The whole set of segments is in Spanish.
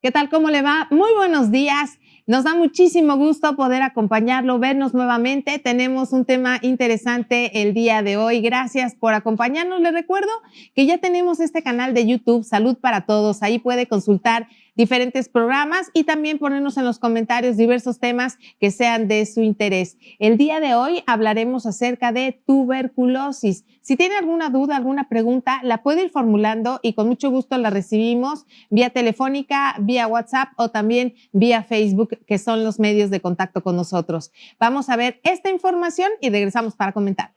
¿Qué tal? ¿Cómo le va? Muy buenos días. Nos da muchísimo gusto poder acompañarlo, vernos nuevamente. Tenemos un tema interesante el día de hoy. Gracias por acompañarnos. Les recuerdo que ya tenemos este canal de YouTube, Salud para Todos. Ahí puede consultar diferentes programas y también ponernos en los comentarios diversos temas que sean de su interés. El día de hoy hablaremos acerca de tuberculosis. Si tiene alguna duda, alguna pregunta, la puede ir formulando y con mucho gusto la recibimos vía telefónica, vía WhatsApp o también vía Facebook, que son los medios de contacto con nosotros. Vamos a ver esta información y regresamos para comentar.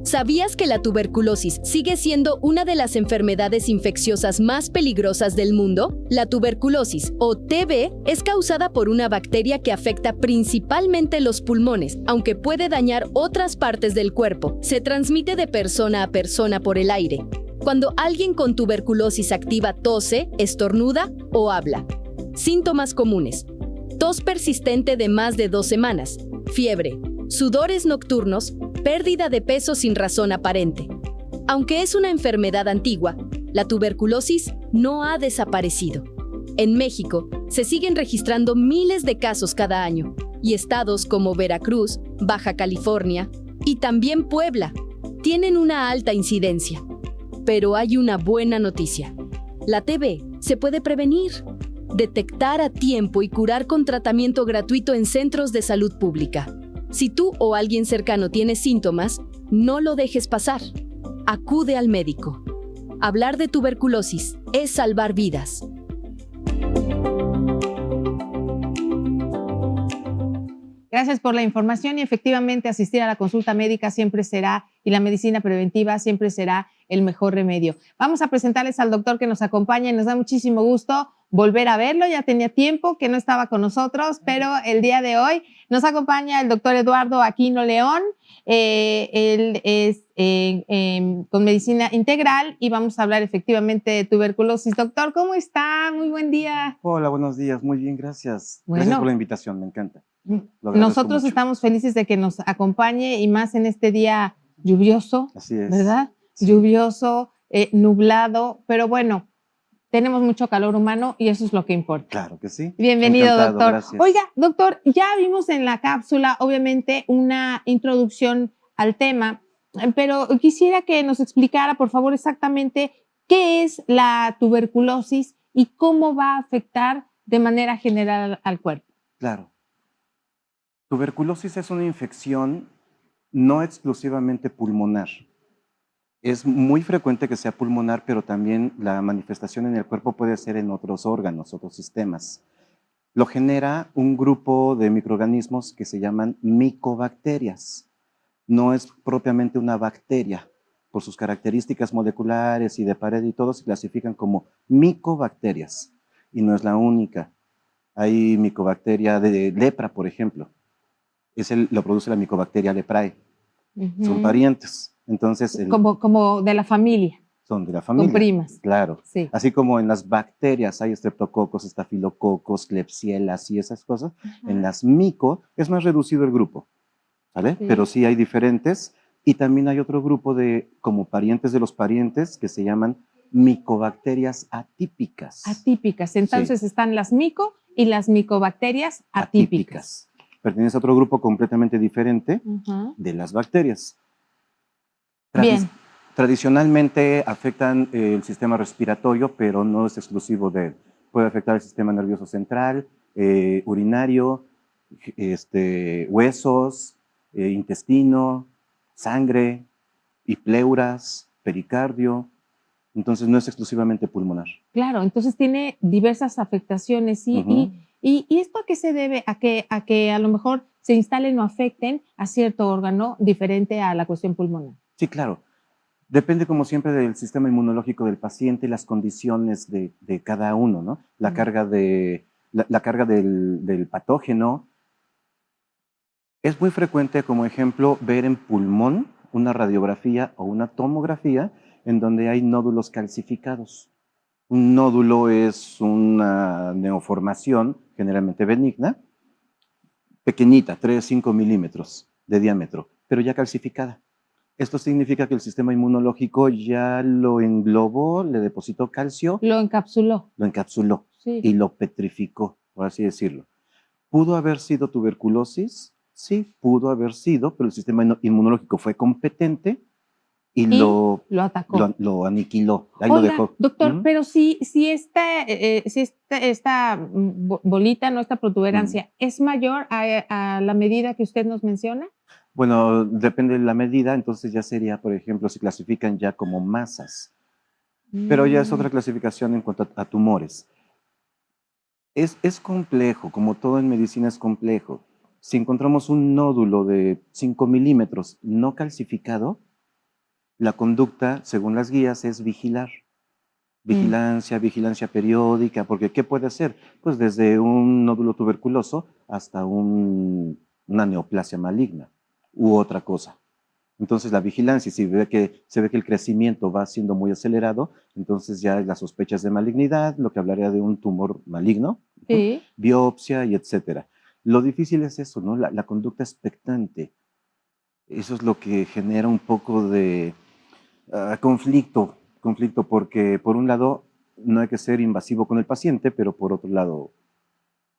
¿Sabías que la tuberculosis sigue siendo una de las enfermedades infecciosas más peligrosas del mundo? La tuberculosis, o TB, es causada por una bacteria que afecta principalmente los pulmones, aunque puede dañar otras partes del cuerpo. Se transmite de persona a persona por el aire. Cuando alguien con tuberculosis activa tose, estornuda o habla. Síntomas comunes: tos persistente de más de 2 semanas, fiebre, sudores nocturnos, pérdida de peso sin razón aparente. Aunque es una enfermedad antigua, la tuberculosis no ha desaparecido. En México, se siguen registrando miles de casos cada año, y estados como Veracruz, Baja California y también Puebla tienen una alta incidencia. Pero hay una buena noticia. La TB se puede prevenir, detectar a tiempo y curar con tratamiento gratuito en centros de salud pública. Si tú o alguien cercano tiene síntomas, no lo dejes pasar. Acude al médico. Hablar de tuberculosis es salvar vidas. Gracias por la información y efectivamente asistir a la consulta médica siempre será, y la medicina preventiva siempre será el mejor remedio. Vamos a presentarles al doctor que nos acompaña y nos da muchísimo gusto volver a verlo. Ya tenía tiempo que no estaba con nosotros, pero el día de hoy nos acompaña el doctor Eduardo Aquino León. Él es con medicina integral y vamos a hablar efectivamente de tuberculosis. Doctor, ¿cómo está? Muy buen día. Hola, buenos días. Muy bien, gracias. Bueno, gracias por la invitación, me encanta. Nosotros estamos felices de que nos acompañe y más en este día lluvioso. Así es. ¿Verdad? Sí. Lluvioso, nublado, pero bueno, tenemos mucho calor humano y eso es lo que importa. Claro que sí. Bienvenido, Encantado, doctor. gracias. Oiga, doctor, ya vimos en la cápsula, obviamente, una introducción al tema, pero quisiera que nos explicara, por favor, exactamente qué es la tuberculosis y cómo va a afectar de manera general al cuerpo. Claro. Tuberculosis es una infección no exclusivamente pulmonar. Es muy frecuente que sea pulmonar, pero también la manifestación en el cuerpo puede ser en otros órganos, otros sistemas. Lo genera un grupo de microorganismos que se llaman micobacterias. No es propiamente una bacteria. Por sus características moleculares y de pared y todo, se clasifican como micobacterias. Y no es la única. Hay micobacteria de lepra, por ejemplo. Lo produce la micobacteria leprae. Son parientes. Entonces, como de la familia. Son de la familia. Con primas. Claro. Sí. Así como en las bacterias hay estreptococos, estafilococos, klebsielas y esas cosas, en las mico es más reducido el grupo, ¿vale? Sí. Pero sí hay diferentes. Y también hay otro grupo de, como parientes de los parientes, que se llaman micobacterias atípicas. Atípicas. Entonces Sí. están las mico y las micobacterias atípicas. Pertenece a otro grupo completamente diferente de las bacterias. Bien. Tradicionalmente afectan el sistema respiratorio, pero no es exclusivo de él. Puede afectar el sistema nervioso central, urinario, huesos, intestino, sangre, y pleuras, pericardio. Entonces no es exclusivamente pulmonar. Claro, entonces tiene diversas afectaciones. ¿Y esto a qué se debe? ¿A que a lo mejor se instalen o afecten a cierto órgano diferente a la cuestión pulmonar? Sí, claro. Depende, como siempre, del sistema inmunológico del paciente y las condiciones de cada uno, ¿no? La carga del patógeno. Es muy frecuente, como ejemplo, ver en pulmón una radiografía o una tomografía en donde hay nódulos calcificados. Un nódulo es una neoformación, generalmente benigna, pequeñita, 3-5 milímetros de diámetro, pero ya calcificada. Esto significa que el sistema inmunológico ya lo englobó, le depositó calcio, Lo encapsuló. lo encapsuló Sí. y lo petrificó, por así decirlo. ¿Pudo haber sido tuberculosis? Sí, pudo haber sido, pero el sistema inmunológico fue competente y Y lo lo atacó. lo aniquiló, ahí lo Oiga, dejó. doctor, Ujú, pero si esta bolita, no, esta ujú. protuberancia, ¿es mayor a la medida que usted nos menciona? Bueno, depende de la medida, entonces ya sería, por ejemplo, se clasifican ya como masas, pero ya es Mm, otra clasificación en cuanto a tumores. Es complejo, como todo en medicina es complejo. Si encontramos un nódulo de 5 milímetros no calcificado, la conducta, según las guías, es vigilar. mm, Vigilancia, vigilancia periódica, porque ¿qué puede ser? Pues desde un nódulo tuberculoso hasta una neoplasia maligna u otra cosa. Entonces la vigilancia, si se ve que el crecimiento va siendo muy acelerado, entonces ya las sospechas de malignidad, lo que hablaría de un tumor maligno, sí, biopsia y etcétera. Lo difícil es eso, ¿no? La conducta expectante. Eso es lo que genera un poco de conflicto, porque por un lado no hay que ser invasivo con el paciente, pero por otro lado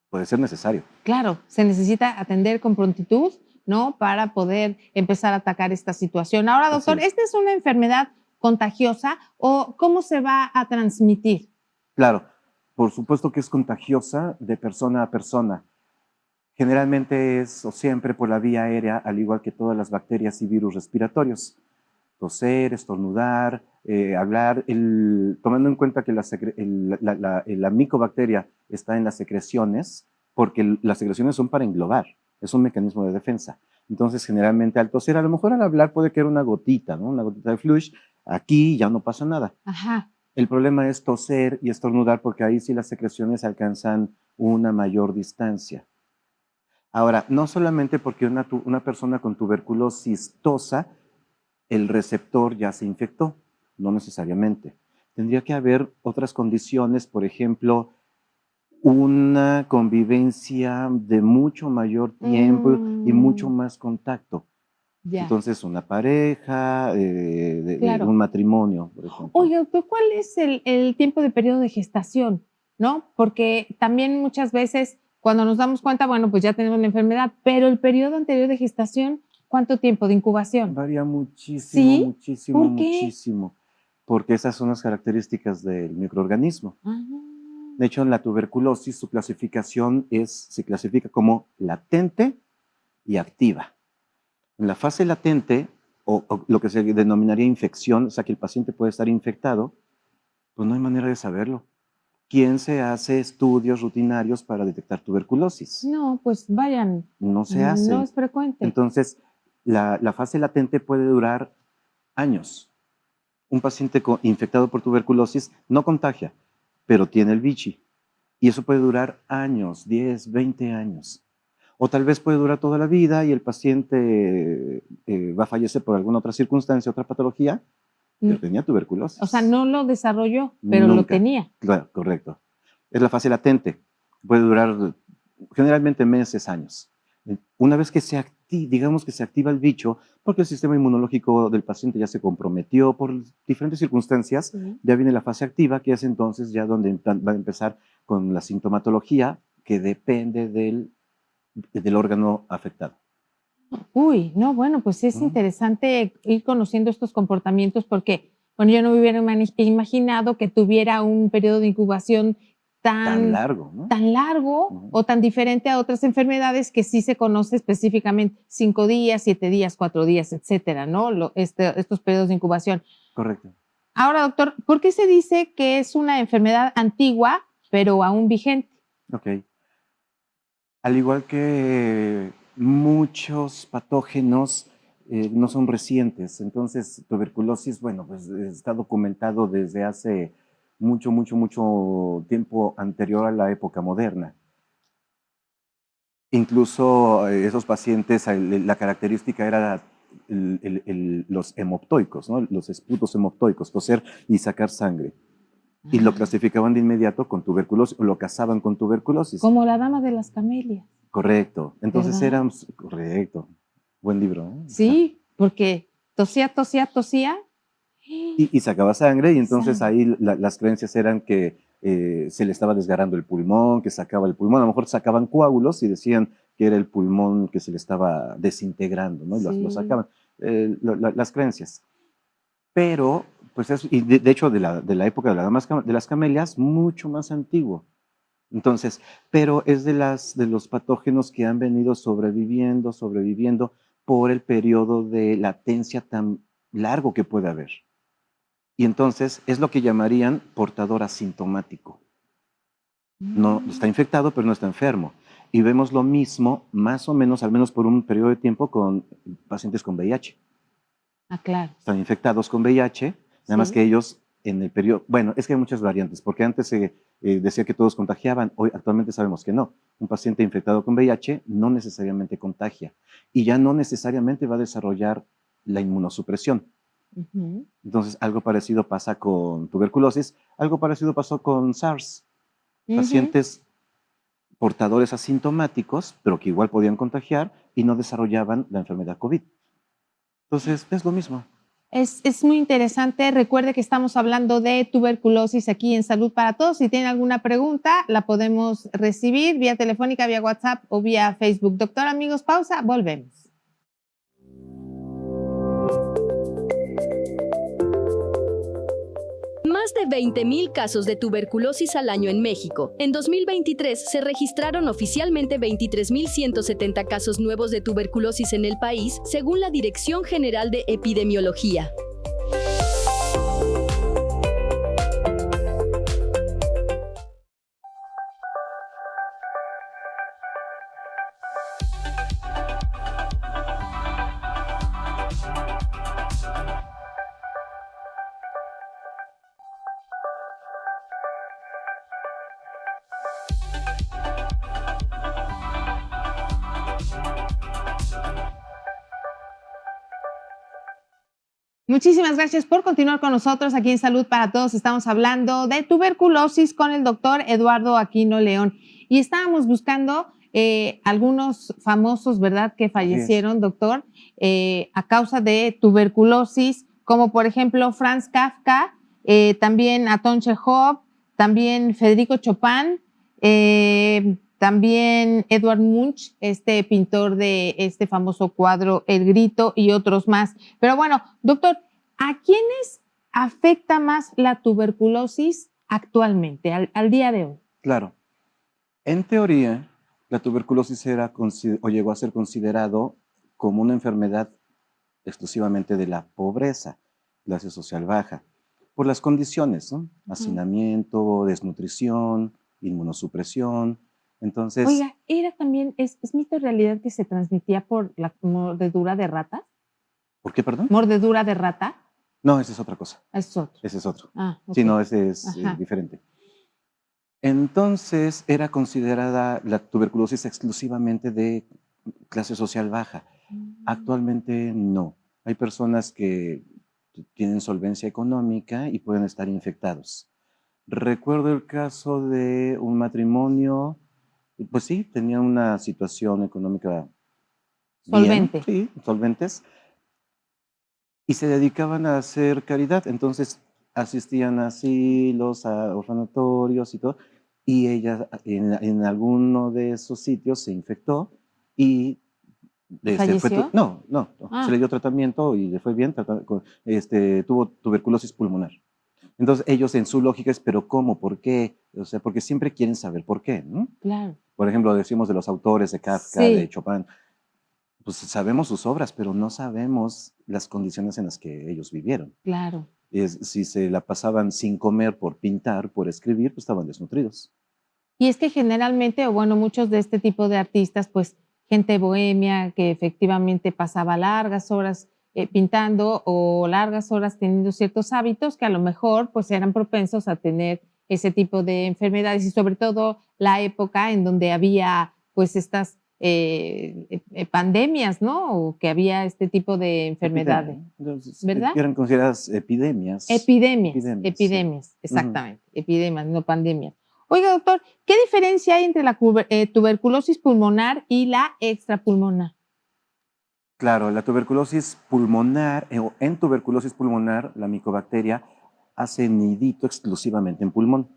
puede ser necesario. claro, se necesita atender con prontitud, ¿no? Para poder empezar a atacar esta situación. Ahora, Así doctor, es. ¿esta es una enfermedad contagiosa o cómo se va a transmitir? Claro, por supuesto que es contagiosa de persona a persona. Generalmente es o siempre por la vía aérea, al igual que todas las bacterias y virus respiratorios. Toser, estornudar, hablar, tomando en cuenta que la micobacteria está en las secreciones, porque las secreciones son para englobar, es un mecanismo de defensa. Entonces, generalmente al toser, a lo mejor al hablar puede caer una gotita, ¿no? Una gotita de flush, aquí ya no pasa nada. Ajá. El problema es toser y estornudar, porque ahí sí las secreciones alcanzan una mayor distancia. Ahora, no solamente porque una persona con tuberculosis tosa, el receptor ya se infectó, no necesariamente. Tendría que haber otras condiciones, por ejemplo, una convivencia de mucho mayor tiempo y mucho Mm, más contacto. ya, Entonces, una pareja, claro. un matrimonio, por ejemplo. Oye, doctor, ¿cuál es el tiempo de periodo de gestación? ¿No? Porque también muchas veces cuando nos damos cuenta, bueno, pues ya tenemos la enfermedad, pero el periodo anterior de gestación, ¿cuánto tiempo de incubación? Varía muchísimo, ¿Sí? muchísimo, ¿Por qué? muchísimo, porque esas son las características del microorganismo. Ah, De hecho, en la tuberculosis su clasificación se clasifica como latente y activa. En la fase latente, o lo que se denominaría infección, o sea que el paciente puede estar infectado, pues no hay manera de saberlo. ¿Quién se hace estudios rutinarios para detectar tuberculosis? no, pues vayan, No se no hacen. es frecuente. Entonces, la fase latente puede durar años. Un paciente infectado por tuberculosis no contagia, pero tiene el bichi. Y eso puede durar años, 10, 20 años. O tal vez puede durar toda la vida y el paciente va a fallecer por alguna otra circunstancia, otra patología, Mm, pero tenía o sea, tuberculosis. no lo desarrolló, pero lo Nunca. tenía. Claro, correcto. Es la fase latente. Puede durar generalmente meses, años. Una vez que digamos que se activa el bicho, porque el sistema inmunológico del paciente ya se comprometió por diferentes circunstancias, Sí. ya viene la fase activa, que es entonces ya donde va a empezar con la sintomatología que depende del órgano afectado. Uy, no, bueno, pues sí es Ujú. interesante ir conociendo estos comportamientos porque, bueno, yo no me hubiera imaginado que tuviera un periodo de incubación Tan tan, largo, ¿no? tan largo Ujú. o tan diferente a otras enfermedades que sí se conoce específicamente 5 días, 7 días, 4 días, etcétera, ¿no? Estos periodos de incubación. Correcto. Ahora, doctor, ¿por qué se dice que es una enfermedad antigua, pero aún vigente? Ok. Al igual que muchos patógenos no son recientes, entonces tuberculosis, bueno, pues está documentado desde hace mucho, mucho, mucho tiempo anterior a la época moderna. Incluso esos pacientes, la característica era los hemoptoicos, ¿no? Los esputos hemoptoicos, toser y sacar sangre. Y lo Ah, clasificaban de inmediato con tuberculosis, o lo casaban con tuberculosis. como la dama de las camelias, Correcto. Entonces ¿verdad? éramos, correcto. Buen libro, ¿eh? Sí, porque tosía. Y sacaba sangre, y entonces Sangre. ahí las creencias eran que se le estaba desgarrando el pulmón, que sacaba el pulmón, a lo mejor sacaban coágulos y decían que era el pulmón que se le estaba desintegrando, ¿no? Y lo Sí. sacaban, las creencias. Pero, pues y de hecho, de la época de las camelias, mucho más antiguo. Entonces, pero es de los patógenos que han venido sobreviviendo por el periodo de latencia tan largo que puede haber. Y entonces es lo que llamarían portador asintomático. No está infectado, pero no está enfermo. Y vemos lo mismo, más o menos, al menos por un periodo de tiempo, con pacientes con VIH. Ah, claro. Están infectados con VIH, nada más Sí. que ellos en el periodo, bueno, es que hay muchas variantes, porque antes se decía que todos contagiaban, hoy actualmente sabemos que no. Un paciente infectado con VIH no necesariamente contagia y ya no necesariamente va a desarrollar la inmunosupresión. Ujú. Entonces, algo parecido pasa con tuberculosis, algo parecido pasó con SARS. Ujú. Pacientes portadores asintomáticos, pero que igual podían contagiar y no desarrollaban la enfermedad COVID. Entonces, es lo mismo. Es muy interesante. Recuerde que estamos hablando de tuberculosis aquí en Salud para Todos. Si tiene alguna pregunta, la podemos recibir vía telefónica, vía WhatsApp o vía Facebook. Doctor, amigos, pausa, volvemos. Más de 20,000 casos de tuberculosis al año en México. En 2023 se registraron oficialmente 23,170 casos nuevos de tuberculosis en el país, según la Dirección General de Epidemiología. Muchísimas gracias por continuar con nosotros aquí en Salud para Todos. Estamos hablando de tuberculosis con el doctor Eduardo Aquino León. Y estábamos buscando algunos famosos, ¿verdad?, que fallecieron, doctor, a causa de tuberculosis, como por ejemplo Franz Kafka, también Anton Chekhov, también Federico Chopin, también Edvard Munch, este pintor de este famoso cuadro El Grito, y otros más. Pero bueno, doctor, ¿a quiénes afecta más la tuberculosis actualmente, al día de hoy? Claro. En teoría, la tuberculosis era o llegó a ser considerado como una enfermedad exclusivamente de la pobreza, clase social baja, por las condiciones, ¿no? Hacinamiento, desnutrición, inmunosupresión. Entonces, Oiga, ¿era también, es mito o realidad que se transmitía por la mordedura de rata? ¿por qué, perdón? ¿Mordedura de rata? No, esa es otra cosa. Es otro. Ese es otro. Ah, Sí, ok. no, ese es Ajá. diferente. Entonces, era considerada la tuberculosis exclusivamente de clase social baja. Actualmente no. Hay personas que tienen solvencia económica y pueden estar infectados. Recuerdo el caso de un matrimonio, pues sí, tenían una situación económica bien, Solvente. sí, solventes, y se dedicaban a hacer caridad. Entonces asistían a asilos, a orfanatorios y todo, y ella en alguno de esos sitios se infectó y ¿Falleció? no, se le Ah, dio tratamiento y le fue bien, tuvo tuberculosis pulmonar. Entonces ellos en su lógica es, pero ¿cómo? ¿Por qué? O sea, porque siempre quieren saber por qué, ¿no? claro. Por ejemplo, decimos de los autores de Kafka, de Sí, Chopin, pues sabemos sus obras, pero no sabemos las condiciones en las que ellos vivieron. claro. Si se la pasaban sin comer por pintar, por escribir, pues estaban desnutridos. Y es que generalmente, o bueno, muchos de este tipo de artistas, pues gente bohemia que efectivamente pasaba largas horas pintando o largas horas teniendo ciertos hábitos que a lo mejor pues eran propensos a tener ese tipo de enfermedades, y sobre todo la época en donde había pues estas pandemias, ¿no? O que había este tipo de enfermedades, Entonces, ¿verdad? eran consideradas epidemias. Epidemias, Ujú. exactamente, epidemias, no pandemias. Oiga, doctor, ¿qué diferencia hay entre la tuberculosis pulmonar y la extrapulmonar? Claro, la tuberculosis pulmonar, o en tuberculosis pulmonar, la micobacteria hace nidito exclusivamente en pulmón.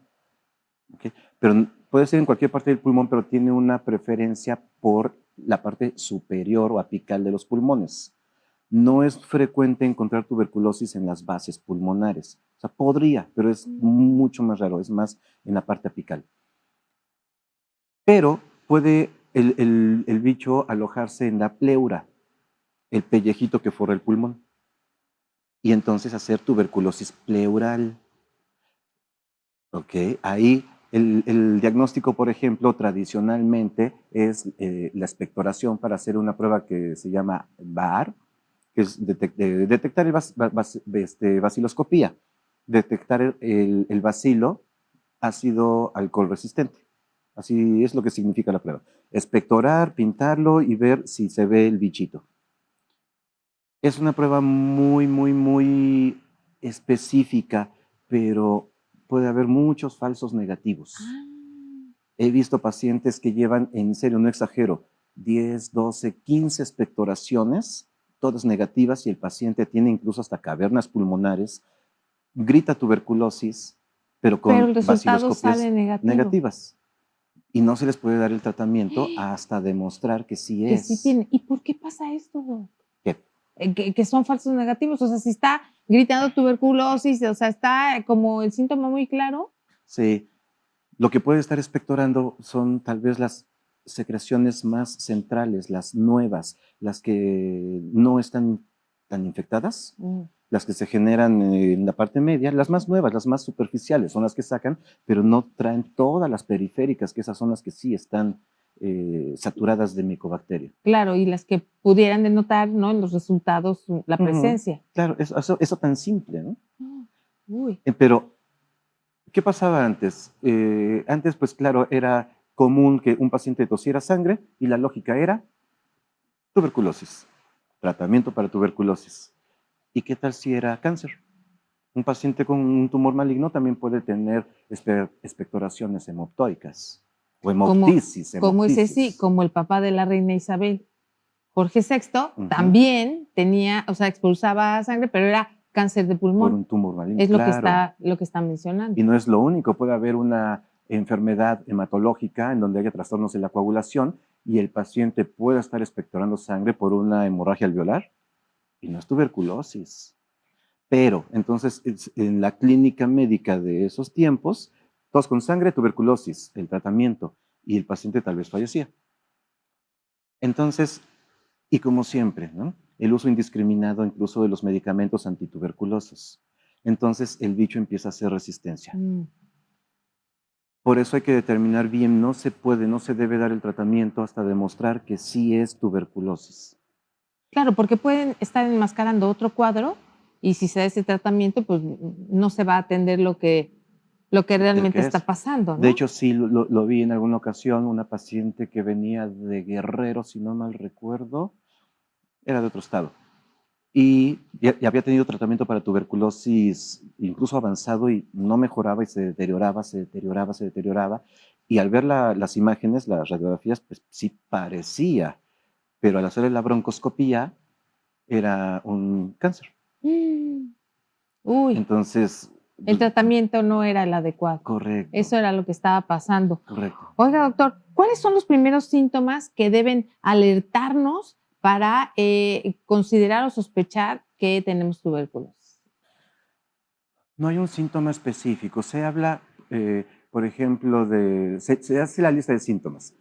¿Ok? Pero puede ser en cualquier parte del pulmón, pero tiene una preferencia por la parte superior o apical de los pulmones. No es frecuente encontrar tuberculosis en las bases pulmonares. O sea, podría, pero es mucho más raro, es más en la parte apical. Pero puede el bicho alojarse en la pleura, el pellejito que forra el pulmón, y entonces hacer tuberculosis pleural. ¿Ok? Ahí el diagnóstico, por ejemplo, tradicionalmente es la expectoración para hacer una prueba que se llama VAR, que es detectar baciloscopía, detectar el bacilo ácido alcohol resistente. Así es lo que significa la prueba. Expectorar, pintarlo y ver si se ve el bichito. Es una prueba muy específica, pero puede haber muchos falsos negativos. He visto pacientes que llevan, en serio, no exagero, 10, 12, 15 expectoraciones, todas negativas, y el paciente tiene incluso hasta cavernas pulmonares, grita tuberculosis, pero Pero con el resultado vaciloscopias sale negativo. negativas. Y no se les puede dar el tratamiento hasta demostrar que sí Que es. sí tiene. ¿Y por qué pasa esto? ¿Qué? Que son falsos negativos. O sea, si está gritando tuberculosis, o sea, está como el síntoma muy claro. Sí. Lo que puede estar expectorando son tal vez las secreciones más centrales, las nuevas, las que no están tan infectadas, las que se generan en la parte media, las más nuevas, las más superficiales, son las que sacan, pero no traen todas las periféricas, que esas son las que sí están saturadas de micobacteria. Claro, y las que pudieran denotar, ¿no? En los resultados la presencia. Claro, eso tan simple, ¿no? Uy. Pero ¿qué pasaba antes? Antes, pues claro, era común que un paciente tosiera sangre y la lógica era tuberculosis, tratamiento para tuberculosis. ¿Y qué tal si era cáncer? Un paciente con un tumor maligno también puede tener expectoraciones hemoptoicas o hemoptisis. Como es ese, como el papá de la reina Isabel. Jorge VI también tenía, o sea, expulsaba sangre, pero era cáncer de pulmón. Por un tumor maligno, es claro. Lo que está mencionando. Y no es lo único, puede haber una enfermedad hematológica en donde haya trastornos de la coagulación y el paciente pueda estar expectorando sangre por una hemorragia alveolar y no es tuberculosis. Pero entonces en la clínica médica de esos tiempos, tos con sangre, tuberculosis, el tratamiento, y el paciente tal vez fallecía. Entonces, y como siempre, ¿no? El uso indiscriminado incluso de los medicamentos antituberculosos. Entonces el bicho empieza a hacer resistencia. Por eso hay que determinar bien, no se puede, no se debe dar el tratamiento hasta demostrar que sí es tuberculosis. Claro, porque pueden estar enmascarando otro cuadro y si se da ese tratamiento, pues no se va a atender lo que realmente está pasando, ¿no? De hecho, sí, lo vi en alguna ocasión, una paciente que venía de Guerrero, si no mal recuerdo, era de otro estado. Y había tenido tratamiento para tuberculosis incluso avanzado y no mejoraba y se deterioraba, se deterioraba, se deterioraba. Y al ver las imágenes, las radiografías, pues sí parecía, pero al hacerle la broncoscopía era un cáncer. Uy. Entonces, el tratamiento no era el adecuado. Correcto. Eso era lo que estaba pasando. Correcto. Oiga, doctor, ¿cuáles son los primeros síntomas que deben alertarnos para considerar o sospechar que tenemos tuberculosis? No hay un síntoma específico. Se habla, por ejemplo, se hace la lista de síntomas.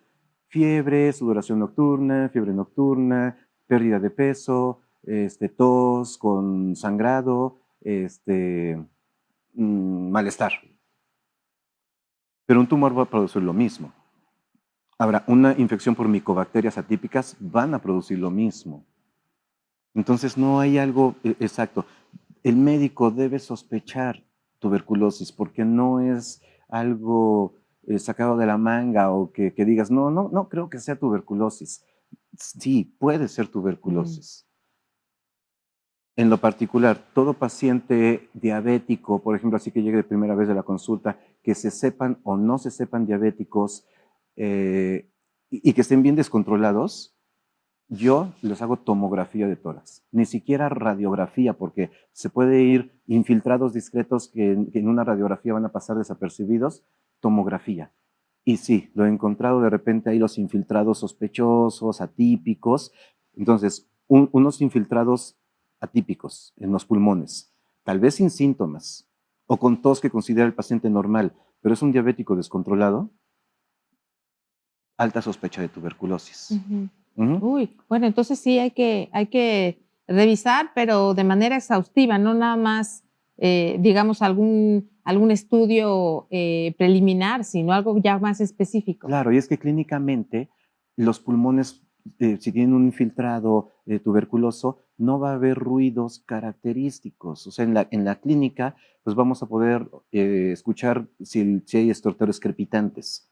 Fiebre, sudoración nocturna, fiebre nocturna, pérdida de peso, tos con sangrado, malestar. Pero un tumor va a producir lo mismo. Ahora, una infección por micobacterias atípicas van a producir lo mismo. Entonces no hay algo exacto. El médico debe sospechar tuberculosis porque no es algo sacado de la manga o que digas, no creo que sea tuberculosis. Sí, puede ser tuberculosis. En lo particular, todo paciente diabético, por ejemplo, así que llegue de primera vez de la consulta, que se sepan o no se sepan diabéticos y que estén bien descontrolados, Yo les hago tomografía de tórax, ni siquiera radiografía, porque se puede ir infiltrados discretos que en una radiografía van a pasar desapercibidos, tomografía. Y sí, lo he encontrado de repente ahí los infiltrados sospechosos, atípicos. Entonces, unos infiltrados atípicos en los pulmones, tal vez sin síntomas o con tos que considera el paciente normal, pero es un diabético descontrolado, alta sospecha de tuberculosis. Ujú. Ujú. Uy, bueno, entonces sí hay que revisar, pero de manera exhaustiva, no nada más, digamos, algún estudio preliminar, sino algo ya más específico. Claro, y es que clínicamente los pulmones, si tienen un infiltrado tuberculoso, no va a haber ruidos característicos. O sea, en la clínica, pues vamos a poder escuchar si hay estertores crepitantes,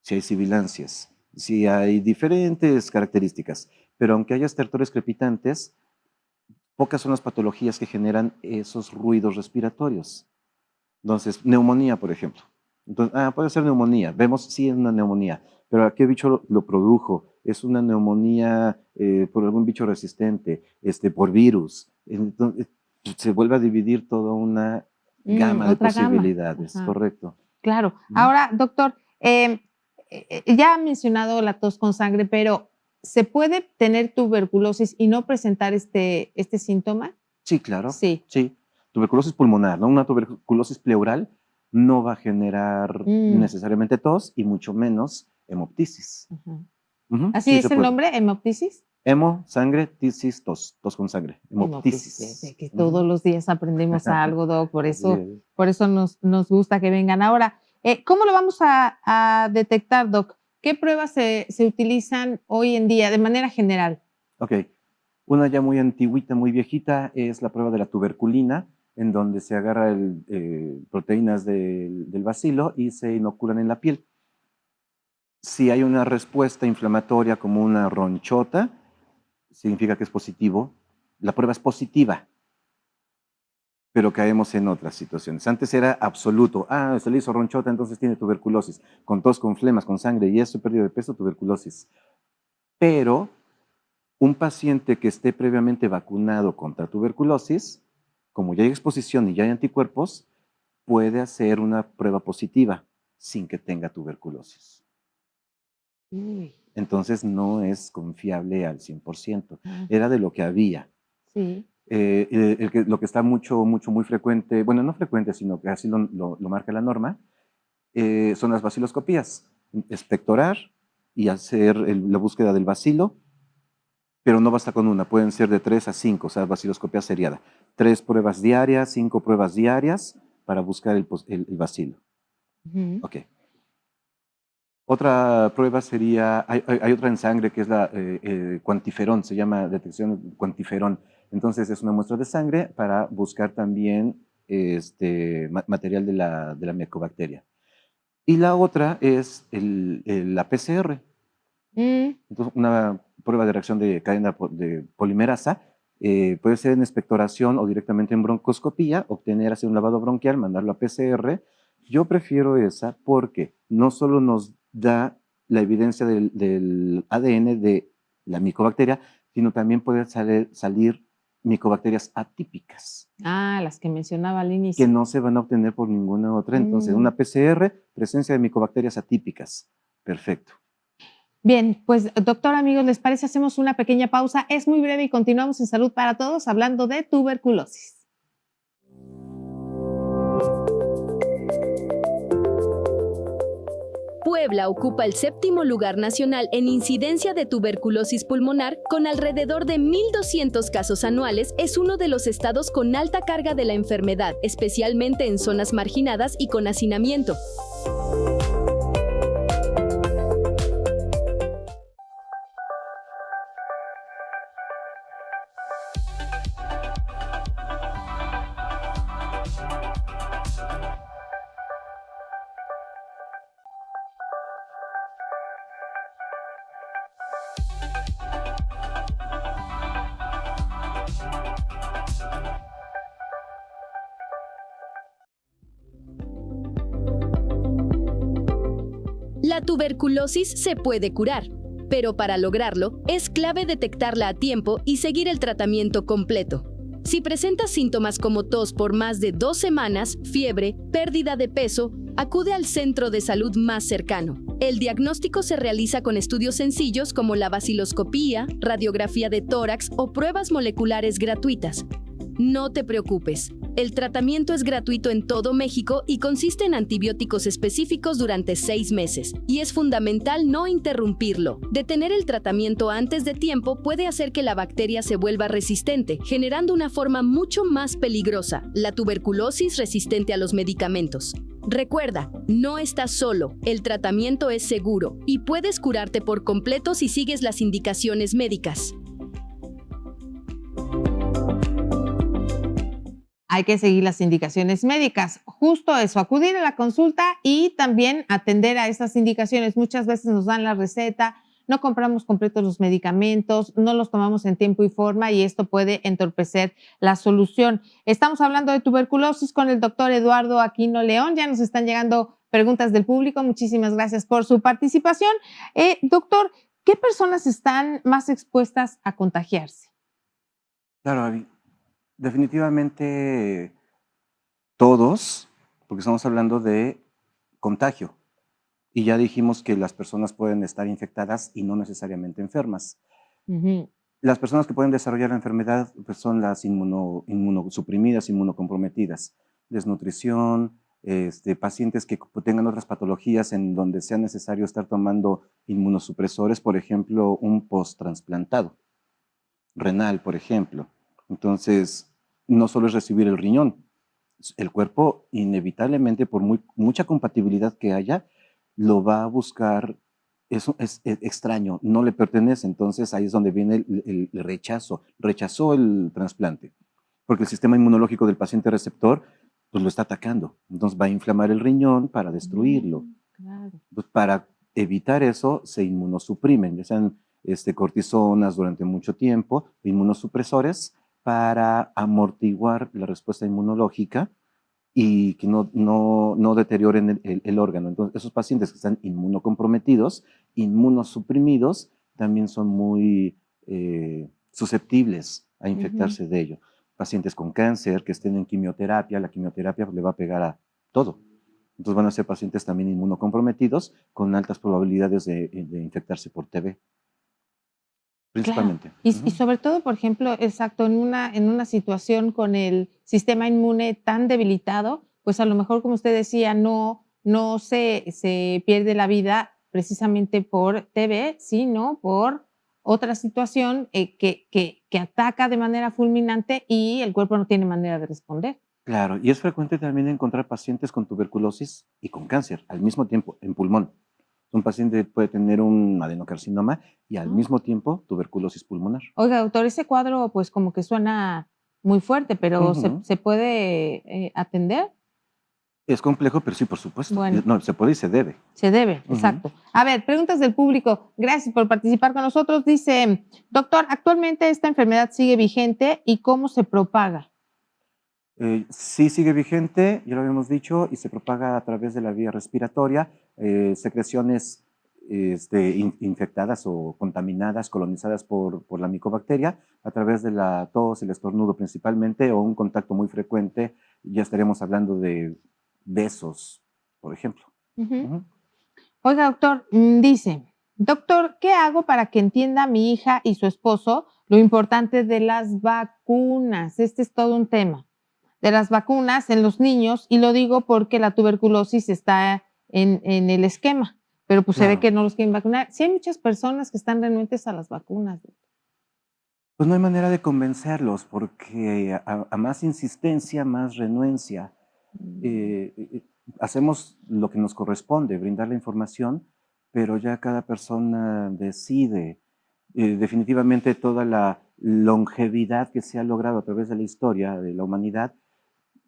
si hay sibilancias, si hay diferentes características. Pero aunque haya estertores crepitantes, pocas son las patologías que generan esos ruidos respiratorios. Entonces, neumonía, por ejemplo. Entonces, puede ser neumonía. Vemos, sí, es una neumonía. Pero ¿a qué bicho lo produjo? Es una neumonía por algún bicho resistente, por virus. Entonces, se vuelve a dividir toda una gama de Otra gama. posibilidades, Ajá. correcto. Claro. Ujú. Ahora, doctor, ya ha mencionado la tos con sangre, pero ¿se puede tener tuberculosis y no presentar este síntoma? Sí, claro, Sí. sí. Tuberculosis pulmonar, ¿no? Una tuberculosis pleural no va a generar Mm, necesariamente tos y mucho menos hemoptisis. ajá. Ujú, ¿Así sí es se el puede. nombre? ¿Hemoptisis? Hemo, sangre, tisis, tos, tos con sangre, Hemoptisis, de hemoptisis. que Ujú. todos los días aprendemos algo, doc, Así es. por eso nos gusta que vengan. Ahora, ¿cómo lo vamos a detectar, doc? ¿Qué pruebas se utilizan hoy en día de manera general? Ok, una ya muy antigüita, muy viejita, es la prueba de la tuberculina, en donde se agarra proteínas del bacilo y se inoculan en la piel. Si hay una respuesta inflamatoria como una ronchota, significa que es positivo. La prueba es positiva, pero caemos en otras situaciones. Antes era absoluto. Se le hizo ronchota, entonces tiene tuberculosis. Con tos, con flemas, con sangre y eso, pérdida de peso, tuberculosis. Pero un paciente que esté previamente vacunado contra tuberculosis, como ya hay exposición y ya hay anticuerpos, puede hacer una prueba positiva sin que tenga tuberculosis. Uy, Entonces no es confiable al 100%. ah, Era de lo que había. sí. Lo que está muy frecuente, bueno, no frecuente, sino que así lo marca la norma, son las baciloscopías. Expectorar y hacer la búsqueda del bacilo, pero no basta con una, pueden ser de 3 a 5, o sea, baciloscopía seriada. 3 pruebas diarias, 5 pruebas diarias para buscar el bacilo. Ujú. Ok. Otra prueba sería, hay otra en sangre que es la cuantiferón, se llama detección cuantiferón. Entonces es una muestra de sangre para buscar también material de la micobacteria. Y la otra es la PCR. Mm, Entonces, una prueba de reacción de cadena de polimerasa puede ser en expectoración o directamente en broncoscopía, obtener, hacer un lavado bronquial, mandarlo a PCR. Yo prefiero esa porque no solo nos da la evidencia del ADN de la micobacteria, sino también puede salir micobacterias atípicas las que mencionaba al que inicio. no se van a obtener por ninguna otra. Entonces, Mm. una PCR, presencia de micobacterias atípicas. Perfecto. Bien, pues doctor, amigos, ¿les parece? Hacemos una pequeña pausa. Es muy breve y continuamos en Salud para Todos hablando de tuberculosis. Puebla ocupa el 7º lugar nacional en incidencia de tuberculosis pulmonar, con alrededor de 1,200 casos anuales. Es uno de los estados con alta carga de la enfermedad, especialmente en zonas marginadas y con hacinamiento. La tuberculosis se puede curar. Pero para lograrlo, es clave detectarla a tiempo y seguir el tratamiento completo. Si presentas síntomas como tos por más de 2 semanas, fiebre, pérdida de peso, acude al centro de salud más cercano. El diagnóstico se realiza con estudios sencillos como la vaciloscopía, radiografía de tórax o pruebas moleculares gratuitas. No te preocupes, el tratamiento es gratuito en todo México y consiste en antibióticos específicos durante 6 meses, y es fundamental no interrumpirlo. Detener el tratamiento antes de tiempo puede hacer que la bacteria se vuelva resistente, generando una forma mucho más peligrosa, la tuberculosis resistente a los medicamentos. Recuerda, no estás solo, el tratamiento es seguro y puedes curarte por completo si sigues las indicaciones médicas. Hay que seguir las indicaciones médicas. Justo eso, acudir a la consulta y también atender a esas indicaciones. Muchas veces nos dan la receta, no compramos completos los medicamentos, no los tomamos en tiempo y forma y esto puede entorpecer la solución. Estamos hablando de tuberculosis con el doctor Eduardo Aquino León. Ya nos están llegando preguntas del público. Muchísimas gracias por su participación. Doctor, ¿qué personas están más expuestas a contagiarse? Claro, Abby. Definitivamente todos, porque estamos hablando de contagio. Y ya dijimos que las personas pueden estar infectadas y no necesariamente enfermas. Las personas que pueden desarrollar la enfermedad pues, son las inmunosuprimidas, inmunocomprometidas, desnutrición, pacientes que tengan otras patologías en donde sea necesario estar tomando inmunosupresores, por ejemplo, un post-trasplantado renal, por ejemplo. Entonces, no solo es recibir el riñón, el cuerpo inevitablemente, por mucha compatibilidad que haya, lo va a buscar. Eso es extraño, no le pertenece. Entonces ahí es donde viene el rechazo. Rechazó el trasplante, porque el sistema inmunológico del paciente receptor pues lo está atacando. Entonces va a inflamar el riñón para destruirlo. Claro. Pues para evitar eso se inmunosuprimen, ya sean cortisonas durante mucho tiempo, inmunosupresores para amortiguar la respuesta inmunológica y que no deterioren el órgano. Entonces, esos pacientes que están inmunocomprometidos, inmunosuprimidos, también son muy susceptibles a infectarse de ello. Pacientes con cáncer que estén en quimioterapia, la quimioterapia le va a pegar a todo. Entonces van a ser pacientes también inmunocomprometidos con altas probabilidades de infectarse por TB. Principalmente. Claro. Y sobre todo, por ejemplo, exacto, en una situación con el sistema inmune tan debilitado, pues a lo mejor, como usted decía, no se pierde la vida precisamente por TB, sino por otra situación que ataca de manera fulminante y el cuerpo no tiene manera de responder. Claro, y es frecuente también encontrar pacientes con tuberculosis y con cáncer al mismo tiempo en pulmón. Un paciente puede tener un adenocarcinoma y al mismo tiempo tuberculosis pulmonar. Oiga, doctor, ese cuadro pues como que suena muy fuerte, pero ¿se puede atender? Es complejo, pero sí, por supuesto. Bueno. No, se puede y se debe. Se debe, exacto. A ver, preguntas del público. Gracias por participar con nosotros. Dice, doctor, ¿actualmente esta enfermedad sigue vigente y cómo se propaga? Sí sigue vigente, ya lo habíamos dicho, y se propaga a través de la vía respiratoria, secreciones infectadas o contaminadas, colonizadas por la micobacteria, a través de la tos, el estornudo principalmente, o un contacto muy frecuente, ya estaríamos hablando de besos, por ejemplo. Oiga, doctor, dice, doctor, ¿qué hago para que entienda mi hija y su esposo lo importante de las vacunas? Este es todo un tema. De las vacunas en los niños, y lo digo porque la tuberculosis está en el esquema, pero pues se ve que no los quieren vacunar. Sí hay muchas personas que están renuentes a las vacunas. Pues no hay manera de convencerlos, porque a más insistencia, más renuencia. Hacemos lo que nos corresponde, brindar la información, pero ya cada persona decide. Definitivamente toda la longevidad que se ha logrado a través de la historia de la humanidad,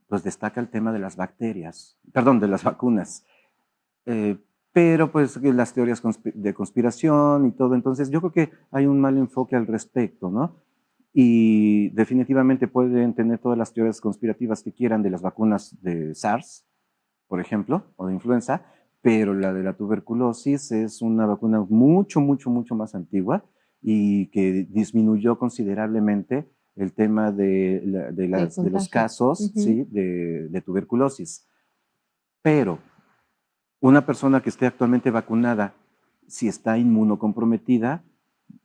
pues destaca el tema de las bacterias, perdón, de las vacunas. Pero pues las teorías de conspiración y todo, entonces yo creo que hay un mal enfoque al respecto, ¿no? Y definitivamente pueden tener todas las teorías conspirativas que quieran de las vacunas de SARS, por ejemplo, o de influenza, pero la de la tuberculosis es una vacuna mucho más antigua y que disminuyó considerablemente el tema de los casos, ¿sí? de tuberculosis. Pero una persona que esté actualmente vacunada, si está inmunocomprometida,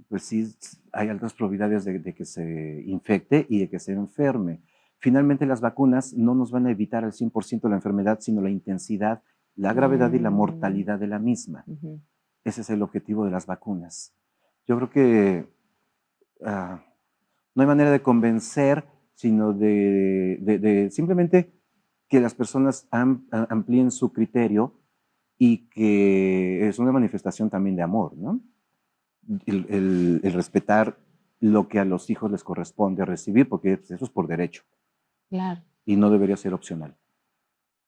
pues sí hay altas probabilidades de que se infecte y de que se enferme. Finalmente, las vacunas no nos van a evitar al 100% la enfermedad, sino la intensidad, la gravedad y la mortalidad de la misma. Ese es el objetivo de las vacunas. Yo creo que no hay manera de convencer, sino de simplemente que las personas amplíen su criterio y que es una manifestación también de amor, ¿no? El respetar lo que a los hijos les corresponde recibir, porque eso es por derecho. Claro. Y no debería ser opcional.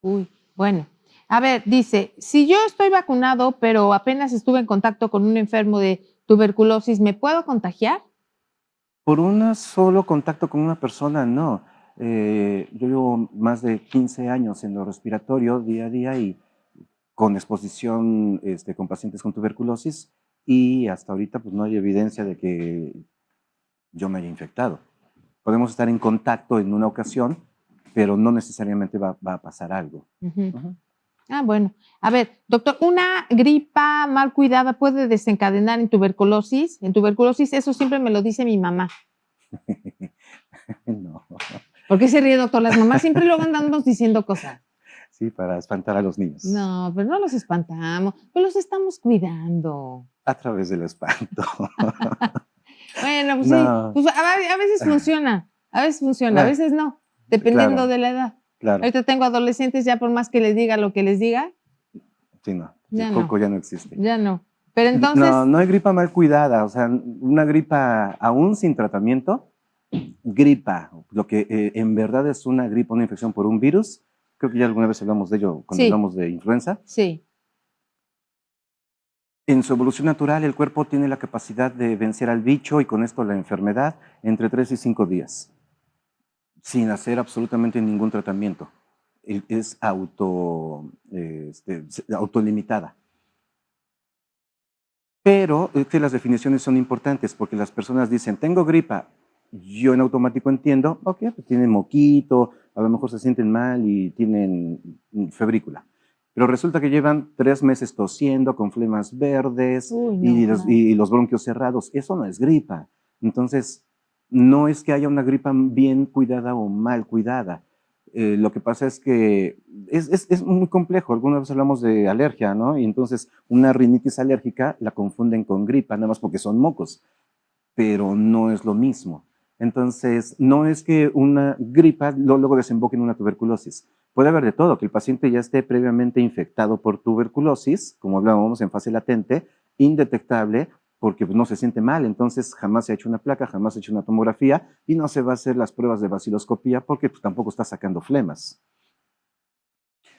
Uy, bueno. A ver, dice, si yo estoy vacunado, pero apenas estuve en contacto con un enfermo de tuberculosis, ¿me puedo contagiar? Por un solo contacto con una persona, no. Yo llevo más de 15 años en lo respiratorio día a día y con exposición con pacientes con tuberculosis y hasta ahorita pues no hay evidencia de que yo me haya infectado. Podemos estar en contacto en una ocasión, pero no necesariamente va a pasar algo. Ah, bueno. A ver, doctor, ¿una gripa mal cuidada puede desencadenar en tuberculosis? En tuberculosis, eso siempre me lo dice mi mamá. No. ¿Por qué se ríe, doctor? Las mamás siempre luego andamos diciendo cosas. Sí, para espantar a los niños. No, pero no los espantamos, pues los estamos cuidando. A través del espanto. Bueno, pues no. Sí, pues a veces funciona, a veces no, dependiendo claro, de la edad. Claro. Ahorita tengo adolescentes, ya por más que les diga lo que les diga. Sí, no, ya el coco ya no existe. Ya no. Pero entonces. No hay gripa mal cuidada, o sea, una gripa aún sin tratamiento, gripa, lo que en verdad es una gripa, una infección por un virus, creo que ya alguna vez hablamos de ello cuando hablamos de influenza. Sí. En su evolución natural, el cuerpo tiene la capacidad de vencer al bicho y con esto la enfermedad entre 3 y 5 días, sin hacer absolutamente ningún tratamiento. Es autolimitada. Pero es que las definiciones son importantes porque las personas dicen, tengo gripa. Yo en automático entiendo, ok, pues tienen moquito, a lo mejor se sienten mal y tienen febrícula. Pero resulta que llevan 3 meses tosiendo con flemas verdes. Uy, no, y los bronquios cerrados. Eso no es gripa. Entonces, no es que haya una gripa bien cuidada o mal cuidada. Lo que pasa es que es muy complejo. Alguna vez hablamos de alergia, ¿no? Y entonces una rinitis alérgica la confunden con gripa, nada más porque son mocos, pero no es lo mismo. Entonces, no es que una gripa luego desemboque en una tuberculosis. Puede haber de todo, que el paciente ya esté previamente infectado por tuberculosis, como hablábamos en fase latente, indetectable, porque no se siente mal, entonces jamás se ha hecho una placa, jamás se ha hecho una tomografía y no se va a hacer las pruebas de baciloscopía porque pues, tampoco está sacando flemas.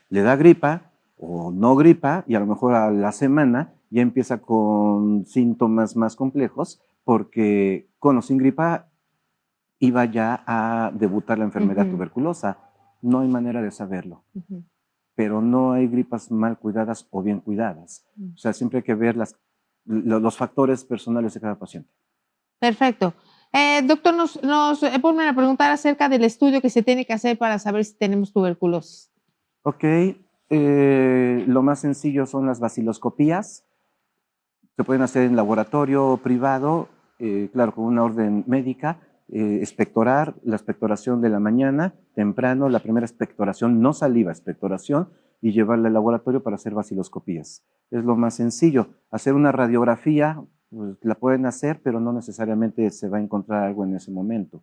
Le da gripa o no gripa y a lo mejor a la semana ya empieza con síntomas más complejos porque con o sin gripa iba ya a debutar la enfermedad tuberculosa. No hay manera de saberlo. Pero no hay gripas mal cuidadas o bien cuidadas. O sea, siempre hay que ver los factores personales de cada paciente. Perfecto. Doctor, nos vuelven a preguntar acerca del estudio que se tiene que hacer para saber si tenemos tuberculosis. Ok, lo más sencillo son las baciloscopías. Se pueden hacer en laboratorio privado, claro, con una orden médica. Expectorar, la expectoración de la mañana, temprano, la primera expectoración, no saliva, expectoración, y llevarla al laboratorio para hacer baciloscopías. Es lo más sencillo. Hacer una radiografía, pues, la pueden hacer, pero no necesariamente se va a encontrar algo en ese momento.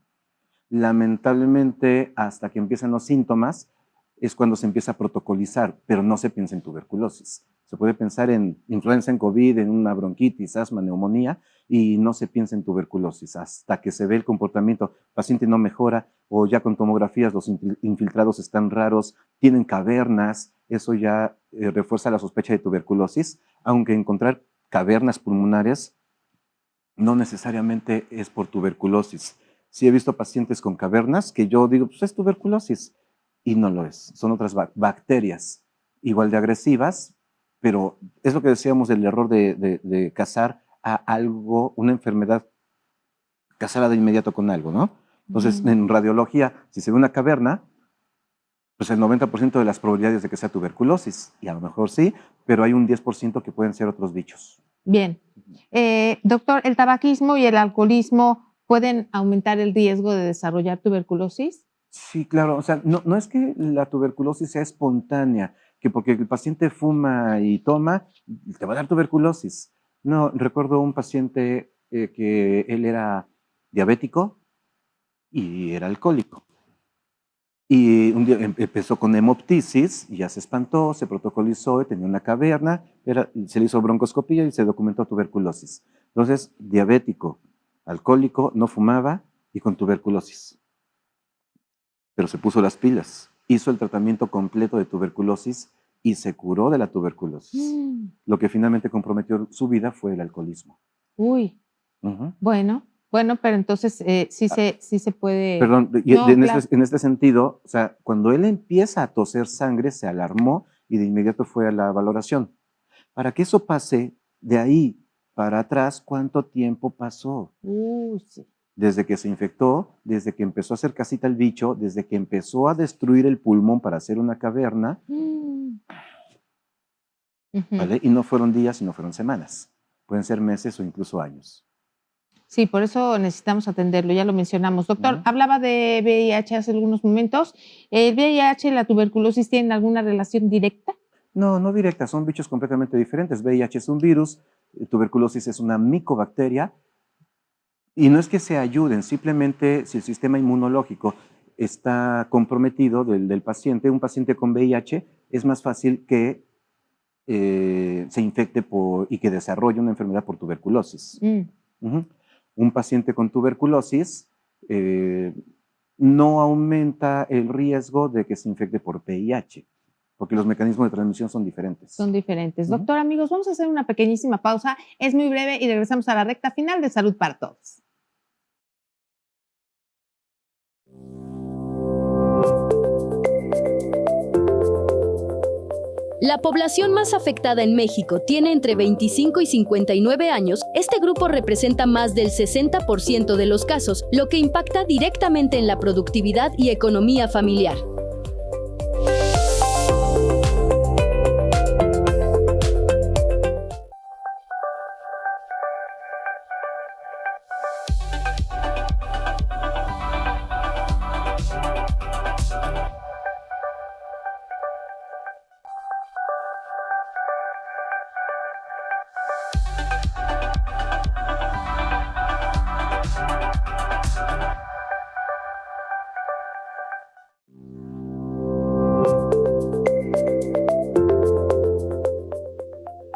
Lamentablemente, hasta que empiezan los síntomas, es cuando se empieza a protocolizar, pero no se piensa en tuberculosis. Se puede pensar en influenza, en COVID, en una bronquitis, asma, neumonía, y no se piensa en tuberculosis hasta que se ve el comportamiento. El paciente no mejora o ya con tomografías los infiltrados están raros, tienen cavernas, eso ya refuerza la sospecha de tuberculosis, aunque encontrar cavernas pulmonares no necesariamente es por tuberculosis. Sí he visto pacientes con cavernas que yo digo, pues es tuberculosis, y no lo es. Son otras bacterias igual de agresivas, pero es lo que decíamos del error de casar a algo, una enfermedad, casarla de inmediato con algo, ¿no? Entonces, en radiología, si se ve una caverna, pues el 90% de las probabilidades de que sea tuberculosis, y a lo mejor sí, pero hay un 10% que pueden ser otros bichos. Bien. Doctor, ¿el tabaquismo y el alcoholismo pueden aumentar el riesgo de desarrollar tuberculosis? Sí, claro, o sea, no es que la tuberculosis sea espontánea, que porque el paciente fuma y toma, te va a dar tuberculosis. No, recuerdo un paciente que él era diabético y era alcohólico. Y un día empezó con hemoptisis y ya se espantó, se protocolizó, tenía una caverna, se le hizo broncoscopía y se documentó tuberculosis. Entonces, diabético, alcohólico, no fumaba y con tuberculosis. Pero se puso las pilas, hizo el tratamiento completo de tuberculosis y se curó de la tuberculosis. Lo que finalmente comprometió su vida fue el alcoholismo. Uy, bueno, pero entonces sí se puede. Perdón, No, claro. en este sentido, o sea, cuando él empieza a toser sangre, se alarmó y de inmediato fue a la valoración. Para que eso pase, de ahí para atrás, ¿cuánto tiempo pasó? Sí. Desde que se infectó, desde que empezó a hacer casita el bicho, desde que empezó a destruir el pulmón para hacer una caverna, ¿vale? Y no fueron días, sino fueron semanas. Pueden ser meses o incluso años. Sí, por eso necesitamos atenderlo, ya lo mencionamos. Doctor, hablaba de VIH hace algunos momentos. ¿El VIH y la tuberculosis tienen alguna relación directa? No, no directa, son bichos completamente diferentes. VIH es un virus, tuberculosis es una micobacteria, y no es que se ayuden, simplemente si el sistema inmunológico está comprometido del paciente, un paciente con VIH es más fácil que se infecte y que desarrolle una enfermedad por tuberculosis. Un paciente con tuberculosis no aumenta el riesgo de que se infecte por VIH, porque los mecanismos de transmisión son diferentes. Son diferentes. Doctor, amigos, vamos a hacer una pequeñísima pausa. Es muy breve y regresamos a la recta final de Salud para Todos. La población más afectada en México tiene entre 25 y 59 años. Este grupo representa más del 60% de los casos, lo que impacta directamente en la productividad y economía familiar.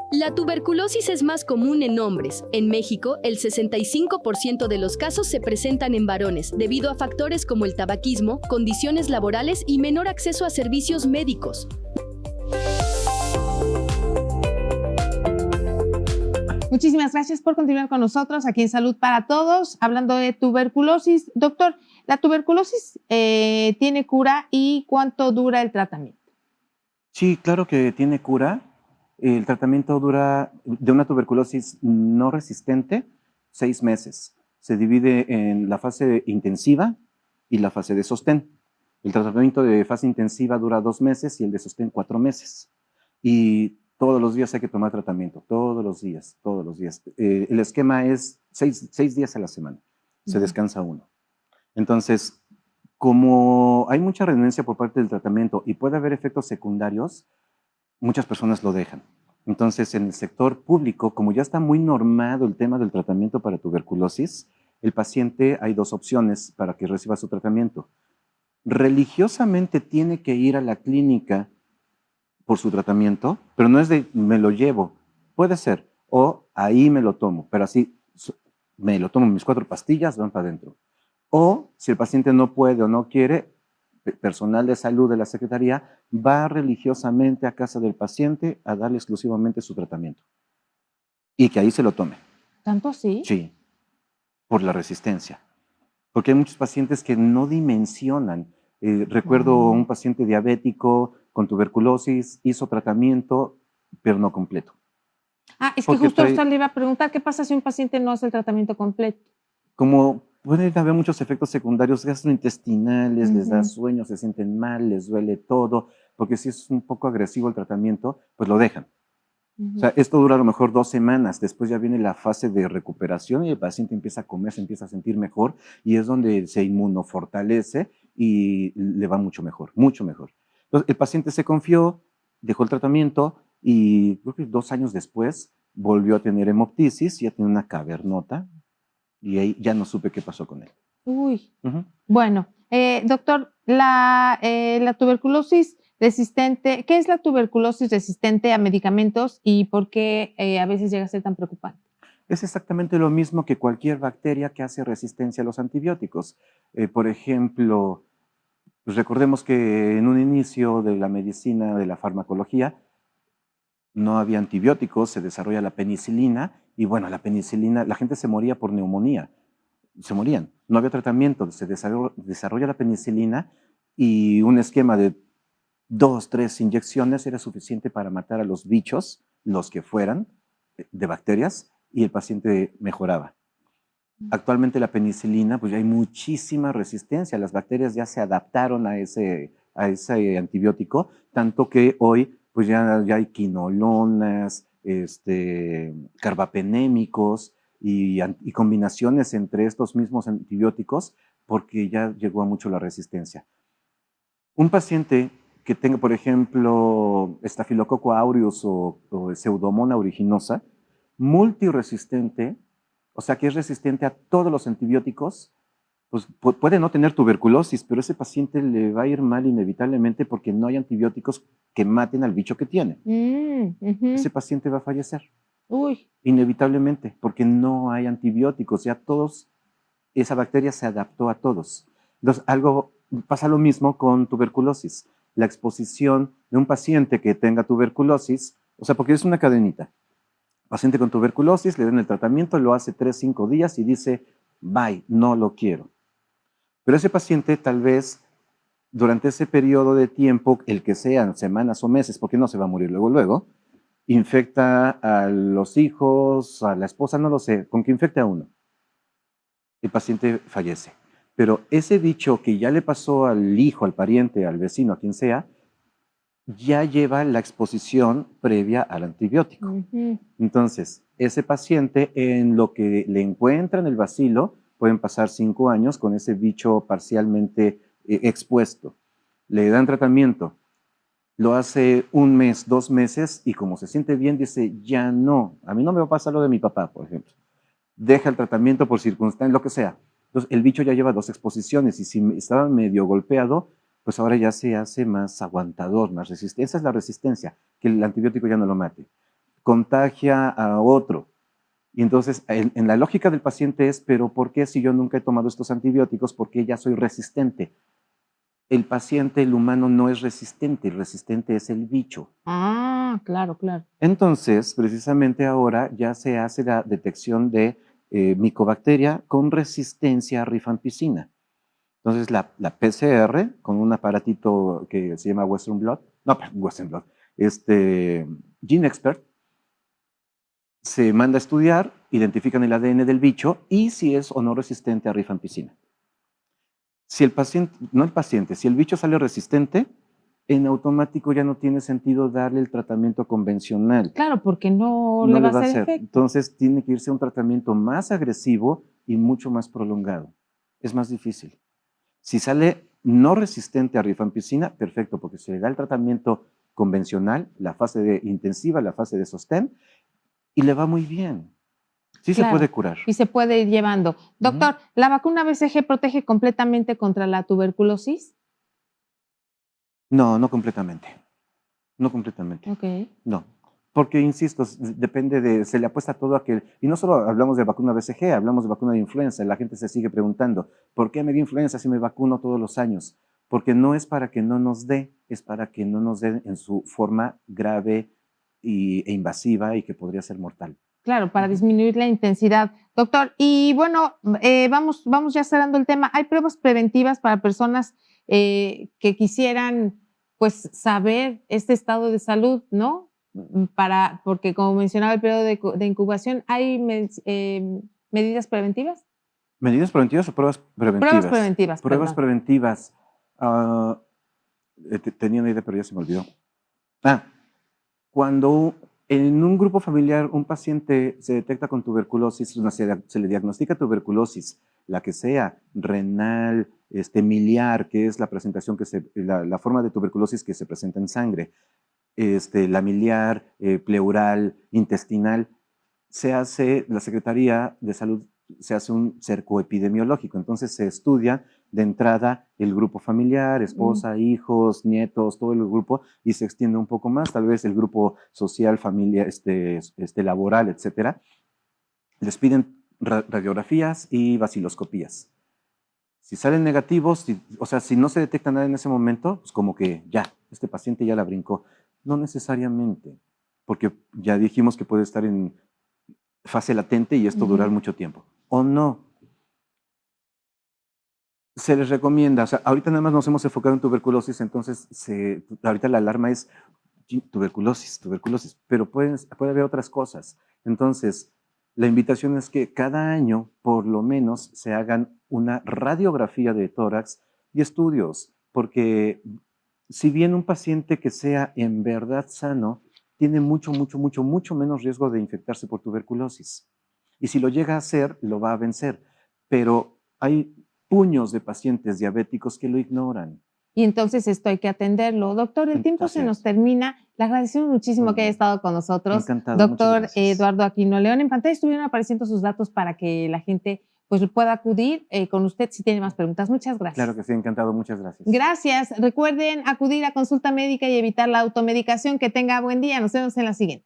La tuberculosis es más común en hombres. En México, el 65% de los casos se presentan en varones, debido a factores como el tabaquismo, condiciones laborales y menor acceso a servicios médicos. Muchísimas gracias por continuar con nosotros aquí en Salud para Todos, hablando de tuberculosis. Doctor, ¿la tuberculosis tiene cura y cuánto dura el tratamiento? Sí, claro que tiene cura. El tratamiento dura de una tuberculosis no resistente 6 meses. Se divide en la fase intensiva y la fase de sostén. El tratamiento de fase intensiva dura 2 meses y el de sostén 4 meses. Y todos los días hay que tomar tratamiento, todos los días, todos los días. El esquema es 6 días a la semana, se descansa uno. Entonces, como hay mucha renuencia por parte del tratamiento y puede haber efectos secundarios, muchas personas lo dejan. Entonces, en el sector público, como ya está muy normado el tema del tratamiento para tuberculosis, el paciente hay 2 opciones para que reciba su tratamiento. Religiosamente tiene que ir a la clínica por su tratamiento, pero no es de me lo llevo, puede ser, o ahí me lo tomo, pero así me lo tomo, mis 4 pastillas van para adentro. O si el paciente no puede o no quiere, personal de salud de la Secretaría va religiosamente a casa del paciente a darle exclusivamente su tratamiento y que ahí se lo tome. ¿Tanto así? Sí, por la resistencia. Porque hay muchos pacientes que no dimensionan. Recuerdo un paciente diabético con tuberculosis, hizo tratamiento pero no completo. Ah, es que Porque justo esto le iba a preguntar, ¿qué pasa si un paciente no hace el tratamiento completo? como pueden haber muchos efectos secundarios gastrointestinales, les da Ujú, sueño, se sienten mal, les duele todo, porque si es un poco agresivo el tratamiento, pues lo dejan. O ujú. sea, esto dura a lo mejor 2 semanas, después ya viene la fase de recuperación y el paciente empieza a comer, se empieza a sentir mejor y es donde se inmunofortalece y le va mucho mejor, mucho mejor. Entonces, el paciente se confió, dejó el tratamiento y creo que 2 años después volvió a tener hemoptisis, ya tiene una cavernota y ahí ya no supe qué pasó con él. Uy, Ujú. bueno, doctor, la tuberculosis resistente, ¿qué es la tuberculosis resistente a medicamentos y por qué a veces llega a ser tan preocupante? Es exactamente lo mismo que cualquier bacteria que hace resistencia a los antibióticos. Por ejemplo, pues recordemos que en un inicio de la medicina, de la farmacología, no había antibióticos, se desarrolla la penicilina y bueno, la penicilina, la gente se moría por neumonía, se morían, no había tratamiento, se desarrolla la penicilina y un esquema de 2, 3 inyecciones era suficiente para matar a los bichos, los que fueran, de bacterias, y el paciente mejoraba. Actualmente la penicilina, pues ya hay muchísima resistencia, las bacterias ya se adaptaron a ese antibiótico, tanto que hoy pues ya hay quinolonas, carbapenémicos y combinaciones entre estos mismos antibióticos porque ya llegó a mucho la resistencia. Un paciente que tenga, por ejemplo, Staphylococcus aureus o Pseudomonas aeruginosa, multiresistente, o sea que es resistente a todos los antibióticos, pues puede no tener tuberculosis, pero ese paciente le va a ir mal inevitablemente porque no hay antibióticos que maten al bicho que tiene. Ujú. Ese paciente va a fallecer, Uy, inevitablemente, porque no hay antibióticos, ya todos, esa bacteria se adaptó a todos. Entonces, pasa lo mismo con tuberculosis. La exposición de un paciente que tenga tuberculosis, o sea, porque es una cadenita. Paciente con tuberculosis, le dan el tratamiento, lo hace 3, 5 días y dice, bye, no lo quiero. Pero ese paciente tal vez durante ese periodo de tiempo, el que sean semanas o meses, porque no se va a morir luego, infecta a los hijos, a la esposa, no lo sé, con que infecte a uno, el paciente fallece. Pero ese bicho que ya le pasó al hijo, al pariente, al vecino, a quien sea, ya lleva la exposición previa al antibiótico. ujú. Entonces, ese paciente, en lo que le encuentran el bacilo, pueden pasar 5 años con ese bicho parcialmente expuesto. Le dan tratamiento, lo hace 1 mes, 2 meses, y como se siente bien, dice, ya no, a mí no me va a pasar lo de mi papá, por ejemplo. Deja el tratamiento por circunstancias, lo que sea. Entonces, el bicho ya lleva 2 exposiciones, y si estaba medio golpeado, pues ahora ya se hace más aguantador, más resistente. Esa es la resistencia, que el antibiótico ya no lo mate. Contagia a otro. Y entonces, en la lógica del paciente es, pero ¿por qué si yo nunca he tomado estos antibióticos? ¿Por qué ya soy resistente? El paciente, el humano, no es resistente, el resistente es el bicho. Ah, claro, claro. Entonces, precisamente ahora ya se hace la detección de micobacteria con resistencia a rifampicina. Entonces, la PCR, con un aparatito que se llama Western Blot, no, Western Blot, GeneXpert, se manda a estudiar, identifican el ADN del bicho y si es o no resistente a rifampicina. Si el paciente, no el paciente, si el bicho sale resistente, en automático ya no tiene sentido darle el tratamiento convencional. Claro, porque no No le va le a va a hacer hacer. efecto. Entonces tiene que irse a un tratamiento más agresivo y mucho más prolongado. Es más difícil. Si sale no resistente a rifampicina, perfecto, porque se le da el tratamiento convencional, la fase intensiva, la fase de sostén, y le va muy bien. Sí se puede Claro, curar. y se puede ir llevando. Ujú. Doctor, ¿la vacuna BCG protege completamente contra la tuberculosis? No, no completamente. No completamente. Okey. No. Porque, insisto, depende se le apuesta todo a que, y no solo hablamos de vacuna BCG, hablamos de vacuna de influenza. La gente se sigue preguntando, ¿por qué me dio influenza si me vacuno todos los años? Porque no es para que no nos dé, es para que no nos dé en su forma grave e invasiva y que podría ser mortal. Claro, para Ujú. disminuir la intensidad. Doctor, y bueno, vamos ya cerrando el tema. ¿Hay pruebas preventivas para personas, que quisieran, pues, saber este estado de salud, no? porque como mencionaba el periodo de incubación, ¿hay medidas preventivas? ¿Medidas preventivas o pruebas preventivas? Pruebas preventivas, Pruebas perdón. preventivas. Tenía una idea, pero ya se me olvidó. Cuando en un grupo familiar un paciente se detecta con tuberculosis, se le diagnostica tuberculosis, la que sea, renal, miliar, que es la presentación la forma de tuberculosis que se presenta en sangre, la miliar, pleural, intestinal, la Secretaría de Salud se hace un cerco epidemiológico, entonces se estudia de entrada el grupo familiar, esposa, hijos, nietos, todo el grupo, y se extiende un poco más, tal vez el grupo social, familia, laboral, etcétera. Les piden radiografías y vaciloscopías. Si salen negativos, si no se detecta nada en ese momento, pues como que ya, este paciente ya la brincó. No necesariamente, porque ya dijimos que puede estar en fase latente y esto durar mucho tiempo. O no. Se les recomienda, ahorita nada más nos hemos enfocado en tuberculosis, entonces ahorita la alarma es tuberculosis, pero puede haber otras cosas. Entonces, la invitación es que cada año, por lo menos, se hagan una radiografía de tórax y estudios, porque si bien un paciente que sea en verdad sano, tiene mucho menos riesgo de infectarse por tuberculosis. Y si lo llega a hacer, lo va a vencer. Pero hay puños de pacientes diabéticos que lo ignoran. Y entonces esto hay que atenderlo. Doctor, el tiempo se nos termina. Le agradecemos muchísimo que haya estado con nosotros. Encantado. Doctor Eduardo Aquino León, en pantalla estuvieron apareciendo sus datos para que la gente pues pueda acudir con usted si tiene más preguntas. Muchas gracias. Claro que sí, encantado. Muchas gracias. Gracias. Recuerden acudir a consulta médica y evitar la automedicación. Que tenga buen día. Nos vemos en la siguiente.